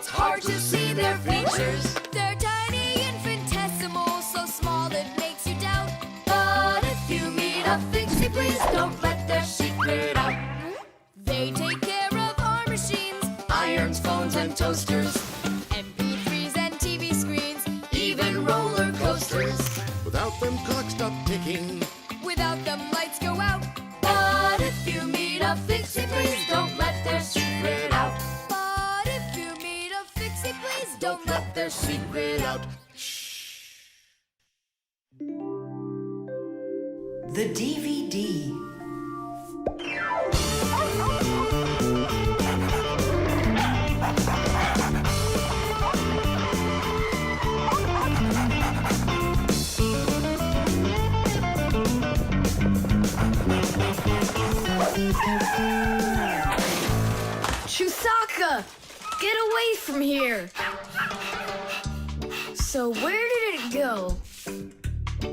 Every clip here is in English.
it's hard to see their features. They're tiny, infinitesimal, so small it makes you doubt. But if you meet a Fixie, please don't let their secret out. They take care of our machines, Irons, phones, and toasters, MP3s and TV screens, even roller coasters. Without them, clocks stop ticking. without them lights go out. But if you meet a Fixie, please don't let their secret out. But if you meet a Fixie, please don't let Their secret out. The DVD. Chusaka! Get away from here! So where did it go?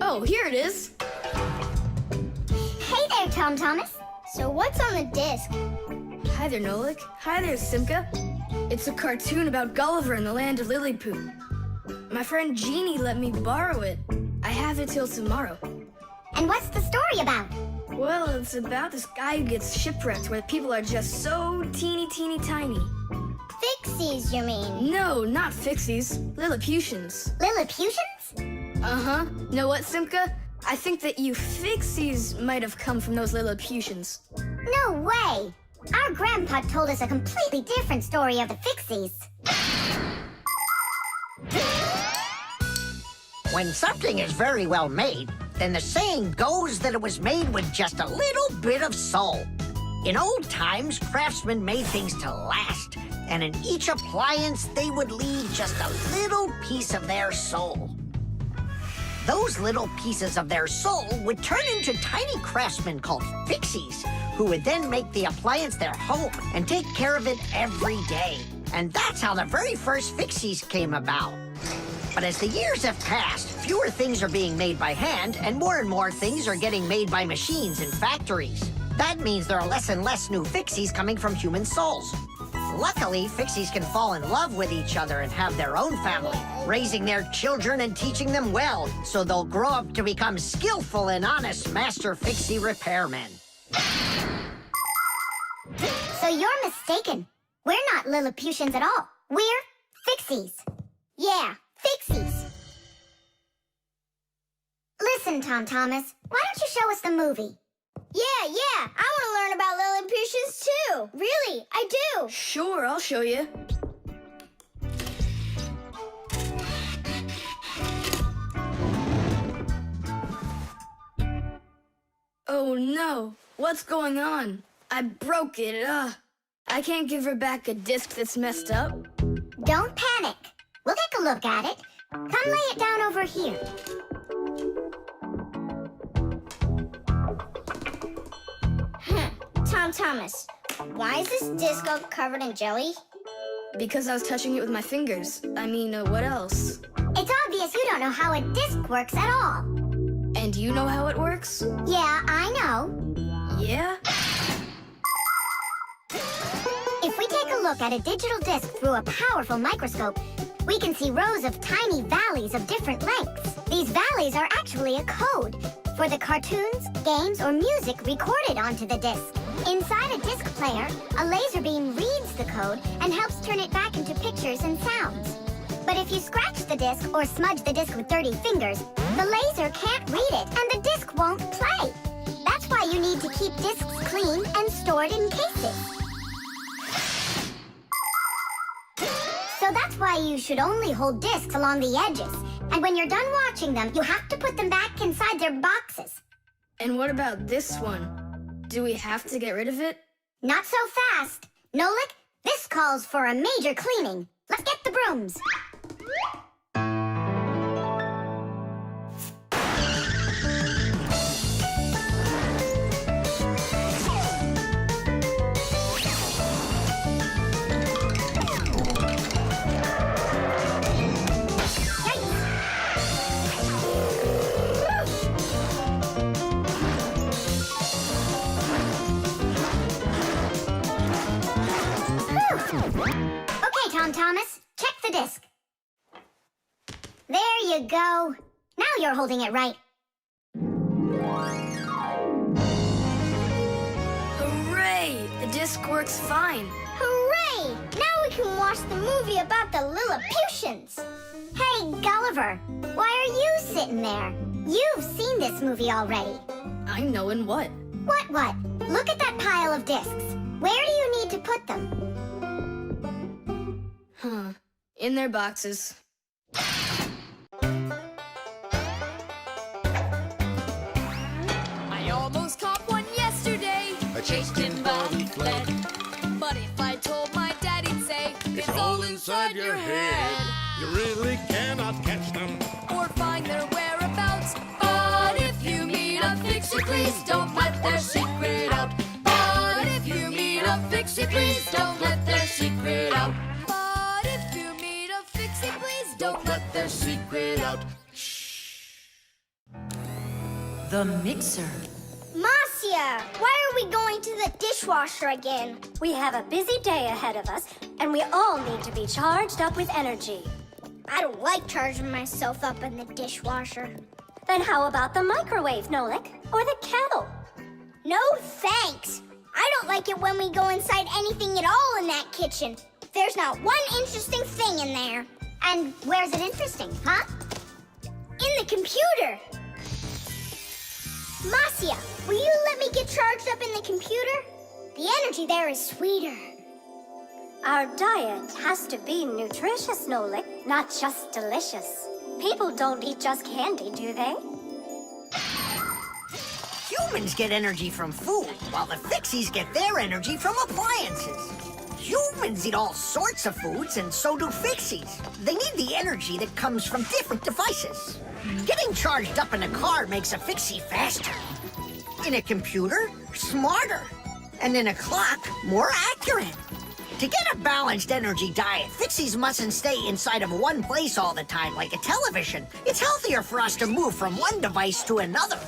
Oh, here it is. Hey there, Tom Thomas. So what's on the disc? Hi there, Nolik. Hi there, Simka. It's a cartoon about Gulliver in the land of Lilliput. My friend Jeannie let me borrow it. I have it till tomorrow. And what's the story about? Well, it's about this guy who gets shipwrecked where people are just so teeny tiny. Fixies, you mean? No, not Fixies. Lilliputians. Lilliputians? Uh-huh. Know what, Simka? I think that you Fixies might have come from those Lilliputians. No way! Our grandpa told us a completely different story of the Fixies. When something is very well made, then the saying goes that it was made with just a little bit of soul. In old times, craftsmen made things to last, and in each appliance, they would leave just a little piece of their soul. Those little pieces of their soul would turn into tiny craftsmen called Fixies, who would then make the appliance their home and take care of it every day. And that's how the very first Fixies came about. But as the years have passed, fewer things are being made by hand, and more things are getting made by machines in factories. That means there are less and less new Fixies coming from human souls. Luckily, Fixies can fall in love with each other and have their own family, raising their children and teaching them well, so they'll grow up to become skillful and honest Master Fixie repairmen. So you're mistaken. We're not Lilliputians at all. We're Fixies. Yeah, Fixies. Listen, Tom Thomas, why don't you show us the movie? Yeah, I want to learn about Lilliputians too. Really, I do. Sure, I'll show you. Oh no, what's going on? I broke it. I can't give her back a disc that's messed up. Don't panic. We'll take a look at it. Come lay it down over here. Tom Thomas, why is this disc all covered in jelly? Because I was touching it with my fingers. I mean, what else? It's obvious you don't know how a disc works at all. And you know how it works? Yeah, I know. Yeah? If we take a look at a digital disc through a powerful microscope, we can see rows of tiny valleys of different lengths. These valleys are actually a code for the cartoons, games, or music recorded onto the disc. Inside a disc player, a laser beam reads the code and helps turn it back into pictures and sounds. But if you scratch the disc or smudge the disc with dirty fingers, the laser can't read it and the disc won't play. That's why you need to keep discs clean and stored in cases. So that's why you should only hold discs along the edges. And when you're done watching them, you have to put them back inside their boxes. And what about this one? Do we have to get rid of it? Not so fast. Nolik, this calls for a major cleaning. Let's get the brooms. Okay, Tom Thomas, you go. Now you're holding it right. Hooray! The disc works fine. Hooray! Now we can watch the movie about the Lilliputians. Hey, Gulliver, why are you sitting there? You've seen this movie already. I know in what? What? Look at that pile of discs. Where do you need to put them? Huh. In their boxes. I almost caught one yesterday. I chased him, but he fled. But if I told my dad, he'd say, It's all inside your head. You really cannot catch them. Or find their whereabouts. But if you meet a Fixie, please don't let their secret out. But if you meet a Fixie, please don't let their secret out. But if you meet a Fixie, please Don't let their secret out. The mixer. Marcia, why are we going to the dishwasher again? We have a busy day ahead of us, and we all need to be charged up with energy. I don't like charging myself up in the dishwasher. Then how about the microwave, Nolik? Or the kettle? No thanks. I don't like it when we go inside anything at all in that kitchen. There's not one interesting thing in there. And where's it interesting, huh? In the computer. Marcia, will you let me get charged up in the computer? The energy there is sweeter. Our diet has to be nutritious, Nolik, not just delicious. People don't eat just candy, do they? Humans get energy from food, while the Fixies get their energy from appliances. Humans eat all sorts of foods, and so do Fixies. They need the energy that comes from different devices. Getting charged up in a car makes a Fixie faster. In a computer, smarter. And in a clock, more accurate. To get a balanced energy diet, Fixies mustn't stay inside of one place all the time like a television. It's healthier for us to move from one device to another.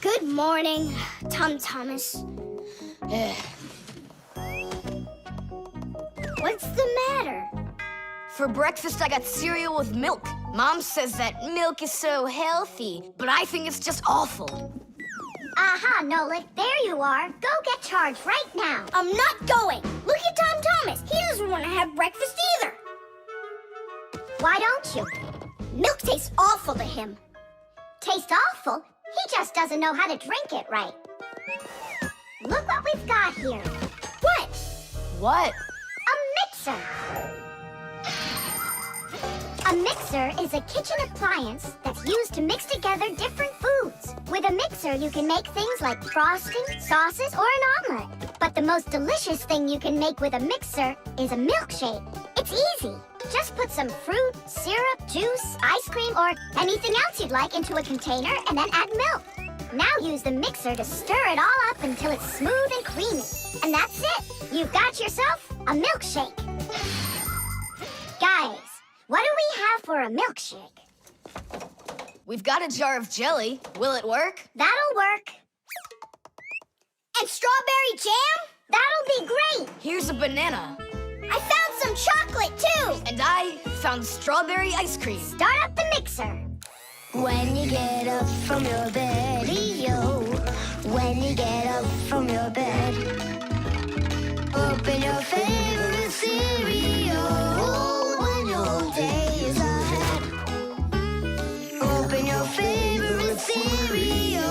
Good morning, Tom Thomas. What's the matter? For breakfast, I got cereal with milk. Mom says that milk is so healthy, but I think it's just awful. Aha, Nolik, there you are. Go get charged right now. I'm not going. Look at Tom Thomas. He doesn't want to have breakfast either. Why don't you? Milk tastes awful to him. Taste awful? He just doesn't know how to drink it right. Look what we've got here. What? What? A mixer. A mixer is a kitchen appliance that's used to mix together different foods. With a mixer, you can make things like frosting, sauces, or an omelet. But the most delicious thing you can make with a mixer is a milkshake. It's easy. Just put some fruit, syrup, juice, ice cream, or anything else you'd like into a container and then add milk. Now use the mixer to stir it all up until it's smooth and creamy. And that's it. You've got yourself a milkshake. Guys, what do we have for a milkshake? We've got a jar of jelly. Will it work? That'll work. And strawberry jam? That'll be great. Here's a banana. I found some chocolate, too. And I found strawberry ice cream. Start up the mixer. When you get up from your bed, yo. When you get up from your bed, open your favorite cereal when your day is ahead. Open your favorite cereal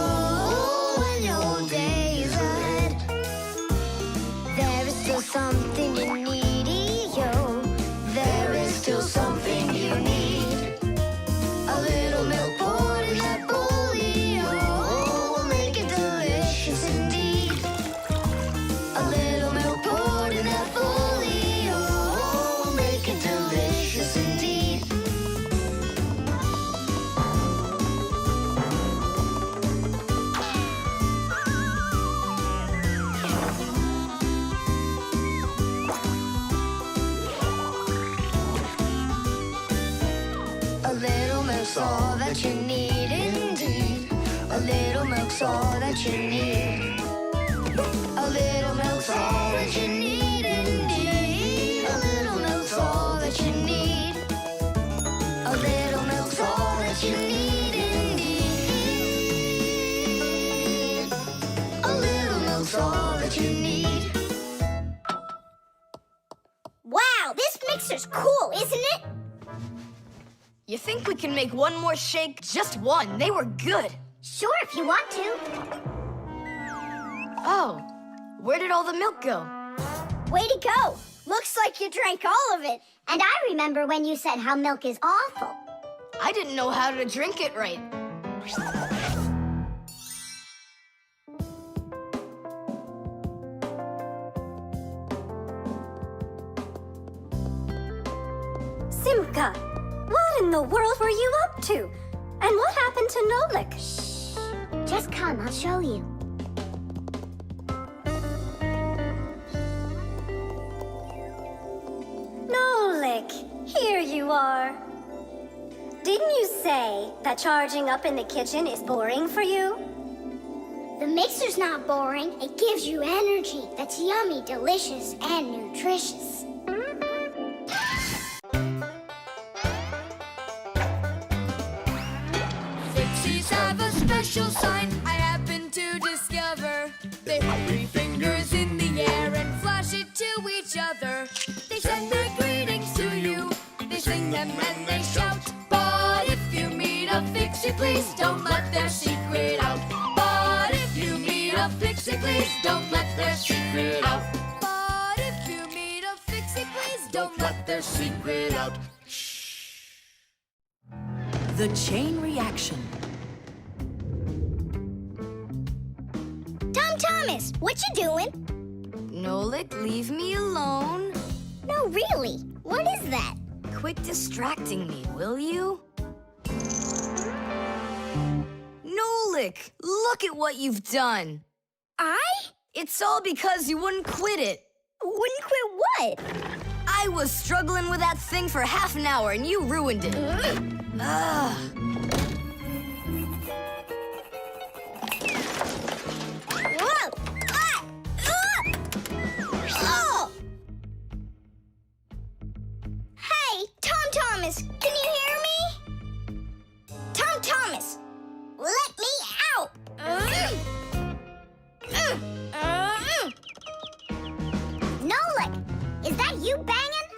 when your day is ahead. There is still something you need, yo. There is still something you need. A little milk poured in that bowl, yo, will make it delicious indeed. A little milk poured in that bowl, yo, will make it delicious indeed. A little milk's all that you need indeed. A little milk's milk's all that you need. A little milk's all that you need indeed. A little milk's all that you need. A little milk's all that you need indeed. A little milk's all that you need. Wow, this mixer's cool, isn't it? You think we can make one more shake? Just one. They were good. Sure, if you want to. Oh, where did all the milk go? Way to go. Looks like you drank all of it. And I remember when you said how milk is awful. I didn't know how to drink it right. Simka, what in the world were you up to? And what happened to Nolik? Just come, I'll show you. Nolik, here you are. Didn't you say that charging up in the kitchen is boring for you? The mixer's not boring. It gives you energy that's yummy, delicious, and nutritious. Fixies have a special sign I happen to discover. They hold 3 fingers in the air and flash it to each other. They send their greetings to you. They sing them and they shout. But if you meet a Fixie, please don't let their secret out. But if you meet a Fixie, please don't let their secret out. But if you meet a Fixie, please don't let their secret out. The chain reaction. Tom Thomas, what you doing? Nolik, leave me alone. No, really. What is that? Quit distracting me, will you? Nolik, look at what you've done. I? It's all because you wouldn't quit it. Wouldn't quit what? I was struggling with that thing for half an hour and you ruined it. Ugh. Whoa! Ah! Oh! Hey, Tom Thomas, can you hear me? Tom Thomas, let me out! Nolik, is that you banging?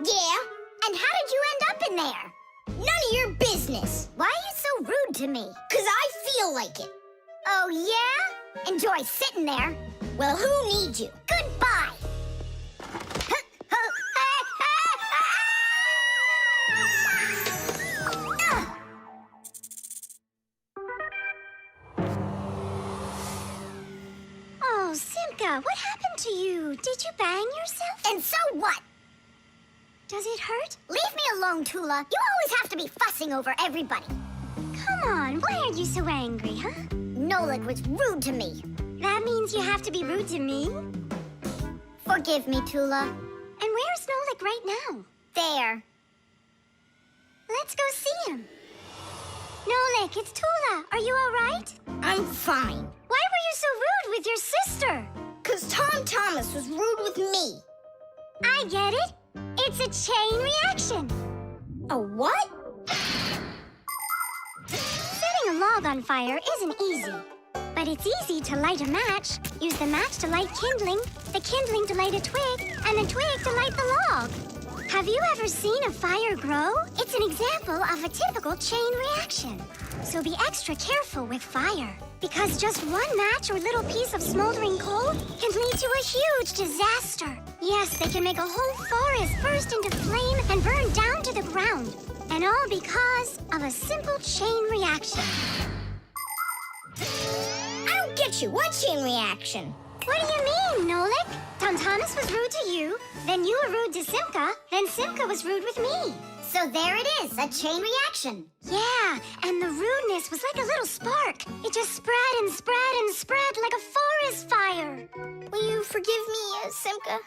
Yeah. And how did you end up in there? None of your business. Why are you so rude to me? 'Cause I feel like it. Oh, yeah? Enjoy sitting there. Well, who needs you? Goodbye. Oh, Simka, what happened to you? Did you bang yourself? And so what? Does it hurt? Leave me alone, Tula. You always have to be fussing over everybody. Come on, why are you so angry, huh? Nolik was rude to me. That means you have to be rude to me? Forgive me, Tula. And where's Nolik right now? There. Let's go see him. Nolik, it's Tula. Are you all right? I'm fine. Why were you so rude with your sister? 'Cause Tom Thomas was rude with me. I get it. It's a chain reaction. A what? Setting a log on fire isn't easy. But it's easy to light a match. Use the match to light kindling, the kindling to light a twig, and the twig to light the log. Have you ever seen a fire grow? It's an example of a typical chain reaction. So be extra careful with fire. Because just one match or little piece of smoldering coal can lead to a huge disaster. Yes, they can make a whole forest burst into flame and burn down to the ground. And all because of a simple chain reaction. I don't get you. What chain reaction? What do you mean, Nolik? Tom Thomas was rude to you, then you were rude to Simka, then Simka was rude with me. So there it is, a chain reaction. Yeah, and the rudeness was like a little spark. It just spread and spread and spread like a forest fire. Will you forgive me, Simka?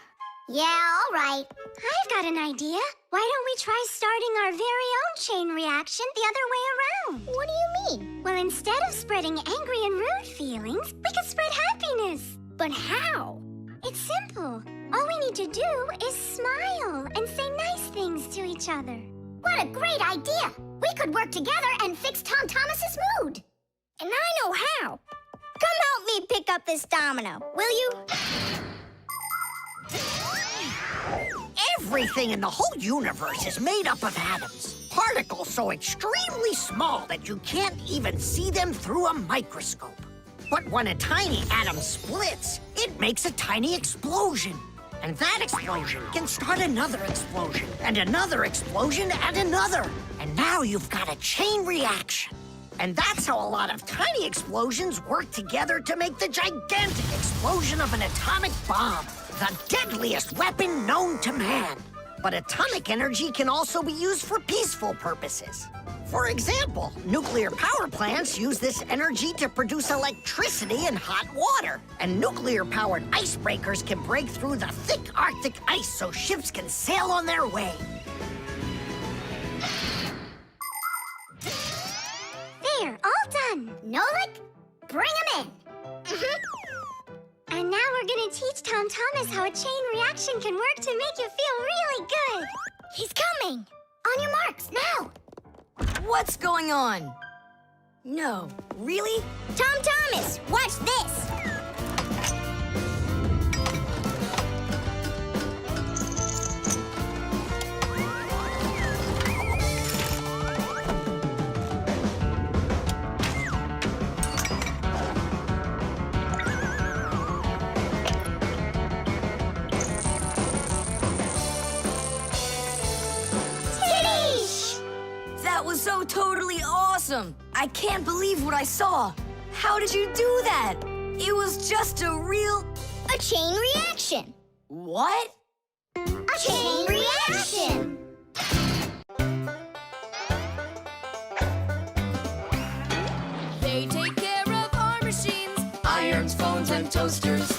Yeah, all right. I've got an idea. Why don't we try starting our very own chain reaction the other way around? What do you mean? Well, instead of spreading angry and rude feelings, we could spread happiness. But how? It's simple. All we need to do is smile and say nice things to each other. What a great idea! We could work together and fix Tom Thomas's mood. And I know how. Come help me pick up this domino, will you? Everything in the whole universe is made up of atoms. Particles so extremely small that you can't even see them through a microscope. But when a tiny atom splits, it makes a tiny explosion. And that explosion can start another explosion, and another explosion, and another. And now you've got a chain reaction. And that's how a lot of tiny explosions work together to make the gigantic explosion of an atomic bomb, the deadliest weapon known to man. But atomic energy can also be used for peaceful purposes. For example, nuclear power plants use this energy to produce electricity and hot water. And nuclear-powered icebreakers can break through the thick Arctic ice so ships can sail on their way. There, all done. Nolik, bring him in. And now we're gonna teach Tom Thomas how a chain reaction can work to make you feel really good. He's coming. On your marks, now. What's going on? No, really? Tom Thomas, watch this. That was so totally awesome! I can't believe what I saw. How did you do that? It was just A chain reaction. What? A chain reaction. They take care of our machines, irons, phones, and toasters,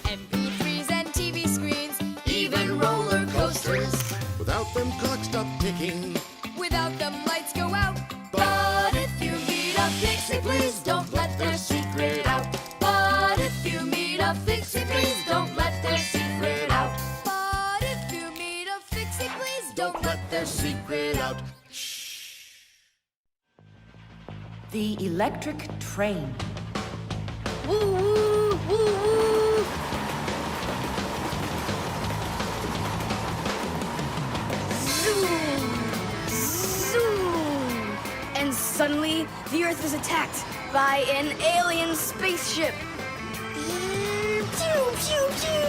MP3s and TV screens, even roller coasters. Without them, clocks stop ticking. Without them, lights go out. But if you meet a Fixie, please don't let their secret out. But if you meet a Fixie, please don't let their secret out. But if you meet a Fixie, please don't let their secret out. The electric train. Woo, woo, woo, woo. Zoom, zoom. And suddenly, the Earth is attacked by an alien spaceship. Pew, pew, pew.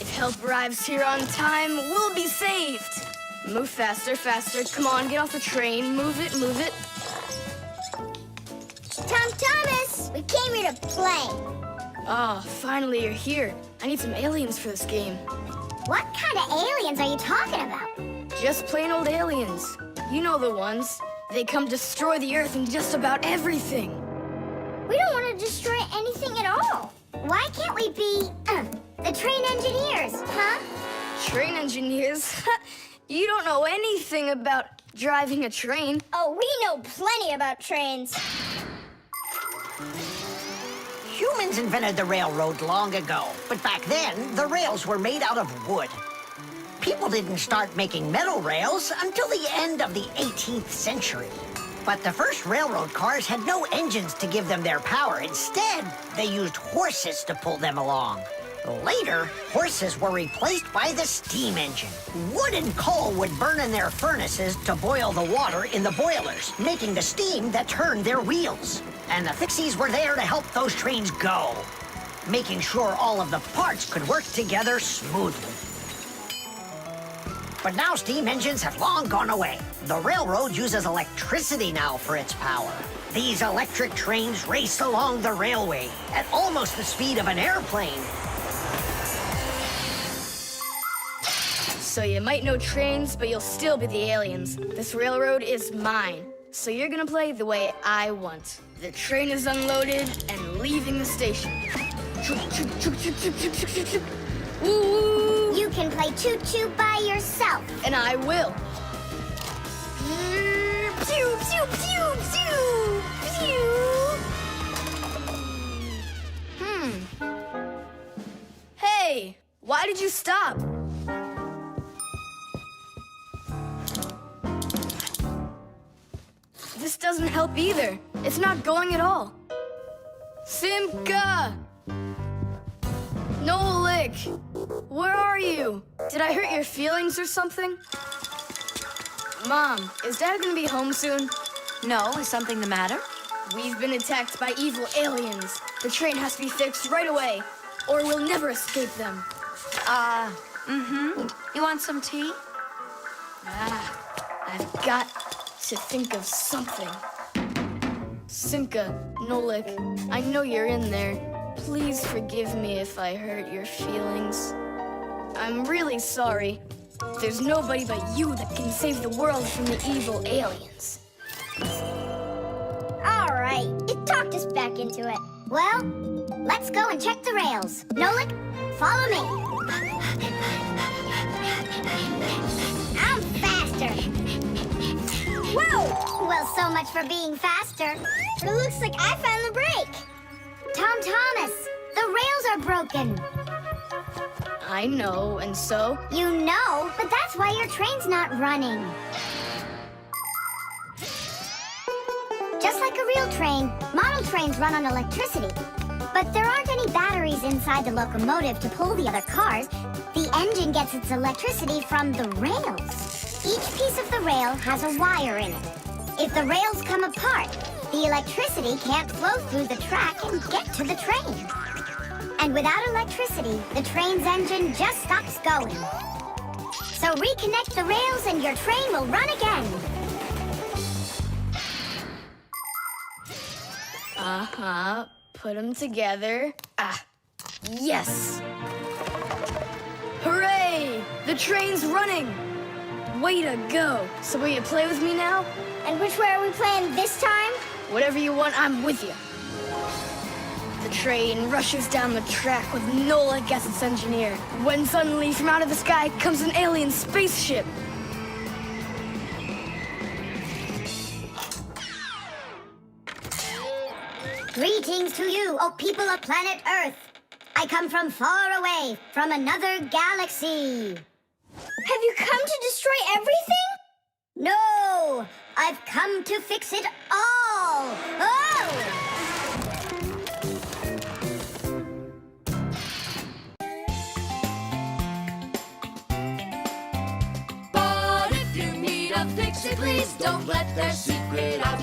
If help arrives here on time, we'll be saved. Move faster, faster. Come on, get off the train. Move it, move it. Tom Thomas, we came here to play. Oh, finally you're here. I need some aliens for this game. What kind of aliens are you talking about? Just plain old aliens. You know the ones. They come destroy the Earth and just about everything. We don't want to destroy anything at all. Why can't we be, the train engineers, huh? Train engineers? You don't know anything about driving a train. Oh, we know plenty about trains. Humans invented the railroad long ago, but back then, the rails were made out of wood. People didn't start making metal rails until the end of the 18th century. But the first railroad cars had no engines to give them their power. Instead, they used horses to pull them along. Later, horses were replaced by the steam engine. Wood and coal would burn in their furnaces to boil the water in the boilers, making the steam that turned their wheels. And the Fixies were there to help those trains go, making sure all of the parts could work together smoothly. But now steam engines have long gone away. The railroad uses electricity now for its power. These electric trains race along the railway at almost the speed of an airplane. So you might know trains, but you'll still be the aliens. This railroad is mine. So you're gonna play the way I want. The train is unloaded and leaving the station. Ooh, You can play choo-choo by yourself. and I will. Pew, pew, pew, pew, pew. Hey, why did you stop? This doesn't help either. It's not going at all. Simka! Nolik! Where are you? Did I hurt your feelings or something? Mom, is Dad gonna be home soon? No, is something the matter? We've been attacked by evil aliens. The train has to be fixed right away, or we'll never escape them. You want some tea? I've got to think of something. Simka, Nolik, I know you're in there. Please forgive me if I hurt your feelings. I'm really sorry. There's nobody but you that can save the world from the evil aliens. All right, it talked us back into it. Well, let's go and check the rails. Nolik, follow me. I'm faster. Whoa! Well, so much for being faster. It looks like I found the brake. Tom Thomas, the rails are broken. I know, and so? You know, but that's why your train's not running. Just like a real train, model trains run on electricity. But there aren't any batteries inside the locomotive to pull the other cars. The engine gets its electricity from the rails. Each piece of the rail has a wire in it. If the rails come apart, the electricity can't flow through the track and get to the train. And without electricity, the train's engine just stops going. So reconnect the rails and your train will run again. Put them together. Yes! Hooray! The train's running! Way to go! So will you play with me now? And which way are we playing this time? Whatever you want, I'm with you. The train rushes down the track with Nolik as its engineer, when suddenly from out of the sky comes an alien spaceship. Greetings to you, O people of planet Earth. I come from far away, from another galaxy. Have you come to destroy everything? No, I've come to fix it all. Oh! But if you need a Fixie, please don't let their secret out.